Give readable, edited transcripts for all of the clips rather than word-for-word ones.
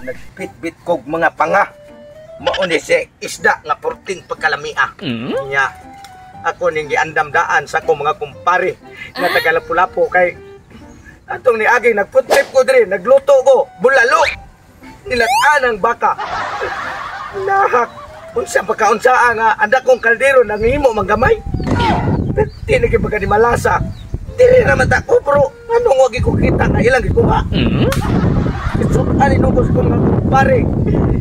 nagpitbit kog mga panga. Mauni si isda nga porting pagkalamia. Nya ako ning giandam-daan sa akong mga kumpare nga taga Lapu-Lapu kay atong niagi nagputrip ko diri, nagluto ko bulalo. Nilat-an ang baka. Nahak unsa pagkaunsaa nga anda kong kaldero nanghimo manggamay. Di na kipagka di malasa. Dili naman tako bro. Anong wagi ko kita na ilang gikuha? Isutan inubos ko mga kumpare.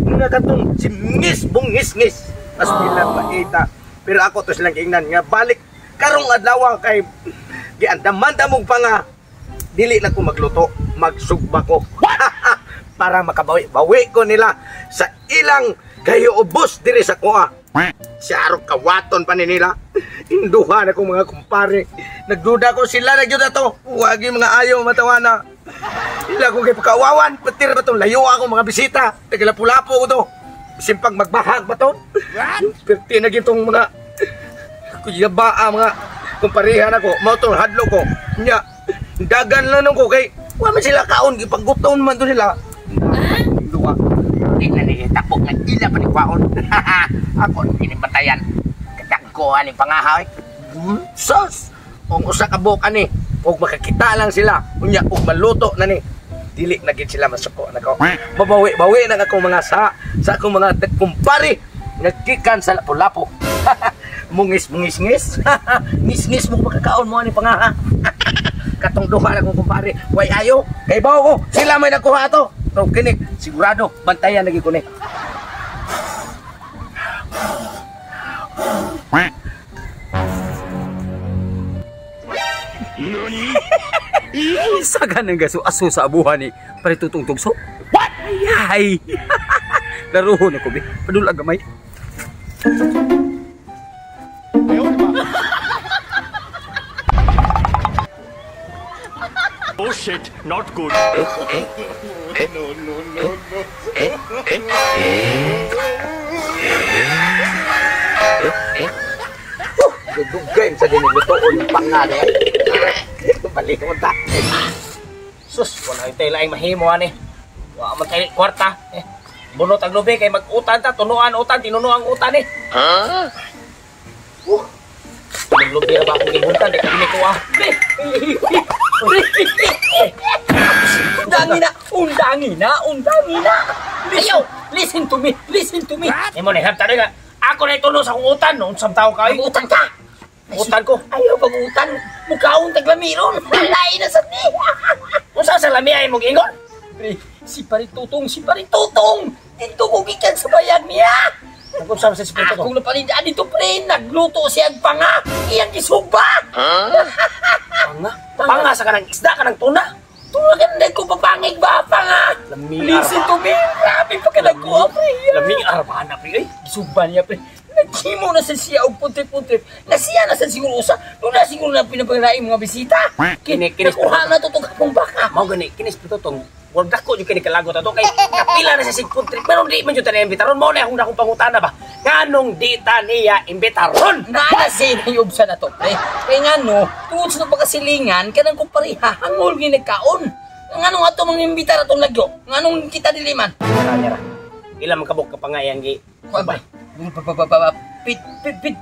Nga katong si Ngis. As bilang maita. Pero ako to silang ingnan nga balik karong adlaw kay giandaman mong panga. Dili na ko magluto, magsugba ko. Para makabawi-bawi ko nila sa ilang kayo ubos diri sa kuha. Si Arok kawaton pa ni nila. Induhan ako mga kumpare. Nagduda ko sila nagyuda to. Wagi mga ayaw matawana. Ila ko kay pagkawawan. Patir ba itong layo ako mga bisita. Taga-Lapu-Lapu ko to. Simpang magbahag ba to? Perti na gitong mga kuyabaa mga kumparehan ako. Mautong hadlo ko. Nya, dagan lang ko kay wala sila kaon. Ipaggutom man to sila. Duwa. Hindi na nagitapok ng ila pa ni Kwaon. Ako inibatayan. Katagko ani pangahay. Sus! Kung usa ka buok ani, kung makakita lang sila, unya kung maluto na ni, dili na gid sila masuko na ko. Mabawi-bawi na akong mga sa akong mga kumpare nagkikan sa Lapu-Lapu. Mungis. Ngis mo makakaon mo ani pangaha. Katong duha na kong kumpare, way ayo, kay bawo ko, sila may nakuha ato. Pero kinik, sigurado, bantayan lagi ko ni. Sagan ng gaso-aso sa abuhan ni paritutong tugso. What? Ay! Laruhon ako, be. Padula gamay. Oh shit, not good. No. Dugay sa ginutoon pangade. Balik mo ta. Sus, wala tay laing mahimo ani. Wa man tay kwarta. Bunot ang lubi kay mag-utan ta, tunuan utan, tinunuan utan ni. Ha? Ang lubi ra ba akong gibuntan di kami ko ah. Undangina. Ayaw, listen to me. Imo ni habta nga. Ako na itulo sa akong utan, noon sa tao ka. Utan ka. Utan ko. Ayaw pag-utan. Mukhaon taglamiron. Lain na sa ti. Unsa sa lami ay mo gingon? Si Paritutong. Dito ko gikan sa bayag niya. Kung sa Paritutong. Akong napalindaan dito pre. Nagluto siya ang panga. Iyang isuba. Panga sa kanang isda, kanang tuna. Tulagan ko papangig ba panga. Listen to me. Grabe pa ka nagkuha pre. Laming armana pre. Isuba niya pre. Naghimo na sa siya og putrip-putrip. Nasiya na sa siguro usa. Doon na siguro na pinapaglaing mga bisita. Kinis nakuha na to itong kapong baka. Mau gani, kinis po itong. Huwag dako yung kinikalagot na to. Kay kapila na sa sigputrip. Pero di man yung tayo imbitaron. Mau na akong dakong pangutana ba? Nganong di ta niya imbitaron? Nanasin ang yubsa na to, pre. Kaya nga no, tungod sa pagkasilingan, kanang kong pariha, hangol ginagkaon. Nganong ato mga imbitar atong lagyo? Nganong kita diliman? Kanya ra. Ilang kabok ka pa nga yang gi. Babay.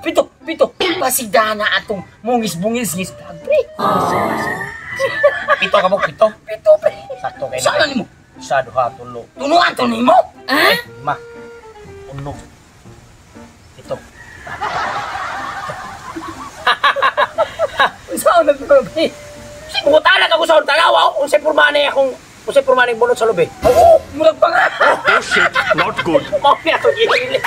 Pito. Pasigdana atong mungis-bungis-ngis. Pre. Pito ka mo, pito. Pre. Sakto kayo. Saan mo? Isa, duha, tulo. Tunuan to ni mo? Ma. Uno. Ito. Saan na ito, pre? Bukutalag ako sa tagawa. Kung sa purmani bunot sa lubi. Oo, mulag pa nga. Oh shit, not good. Mamaya ito, gilili.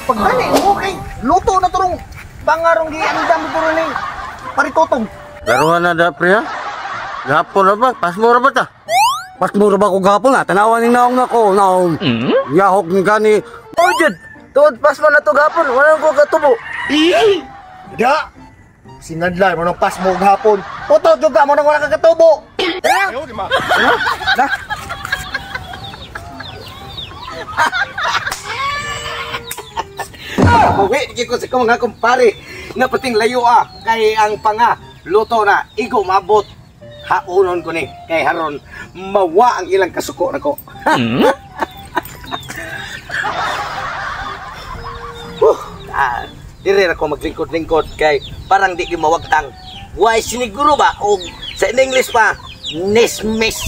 Pagdali mo kay luto na turong pangarong giandam turong ni Paritutong. Laruhan na da, pre, ha? Gapon na ba? Pasmura ba ta? Pasmura ba ko gapon na? Tanawan ng naong na ko. Yahok ng gani. Oh, Jud. Tuod pasmo na to gapon. Wala ko katubo. Da! Sinadlay mo ng pasmo gapon. Puto juga mo nang wala ka katubo. Ayaw, di ma. Na. Bawi, di ko sa mga kumpare. Nga pating layo kay ang panga. Luto na. Igo mabot. haunon ko ni kay haron mawa ang ilang kasuko nako. Dire ra ko maglingkod-lingkod kay parang di gimawagtang. Why siniguro ba o sa English pa nismis.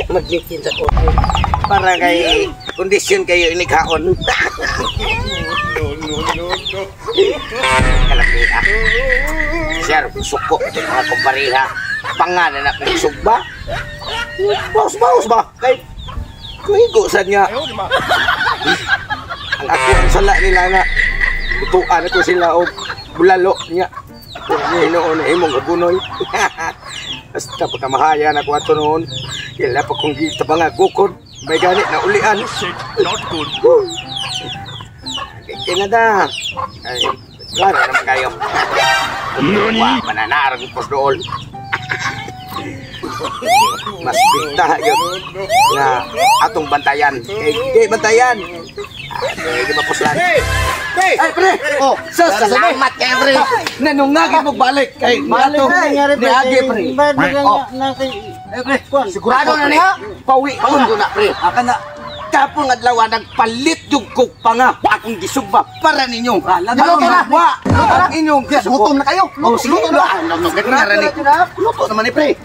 Maglikin sa ko. Para kay kondisyon kayo inighaon. No. Kalamiha. Sir, suko ito mga kumpariha. Pangalan na sugba. Baus ba? Kay kuhigo sa niya. Ang ako ang sala nila na butuan ito sila o bulalo niya. Hinoon imong kabunoy. Basta pagkamahaya na ko ato noon. Kaya pa kong gita pa nga kukod. May ganit na ulian. Oh shit, not good. Kaya na. Ay, klaro naman kayo. Wah, mananarang ko doon. Mas pinta yun na atong bantayan. Kaya bantayan. Hindi mapuslan. Ay, pre! Oh, salamat kay pre! Nanungagi mo balik kay Mato ni Agi, pre. Eh, pre, sigurado na niya. Pauwi ko na, pre. Aka na. Kapong adlaw nagpalit yung kukpa nga. Akong gisugba para ninyo. Luto na! Ang inyong gutom na kayo. Luto na! Luto naman ni pre.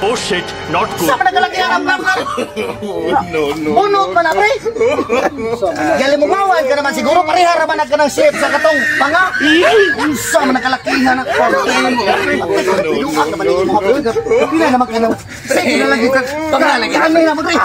Oh shit, not good. Sa nagalaki ang amlam. Bunot pa na, pre. Gali mo bawal ka naman siguro pareha raman ka ng shape sa katong panga. Sa man nakalakihan ako. Pila naman ka na. Sige na lang yung panga lagi. Ano naman, pre?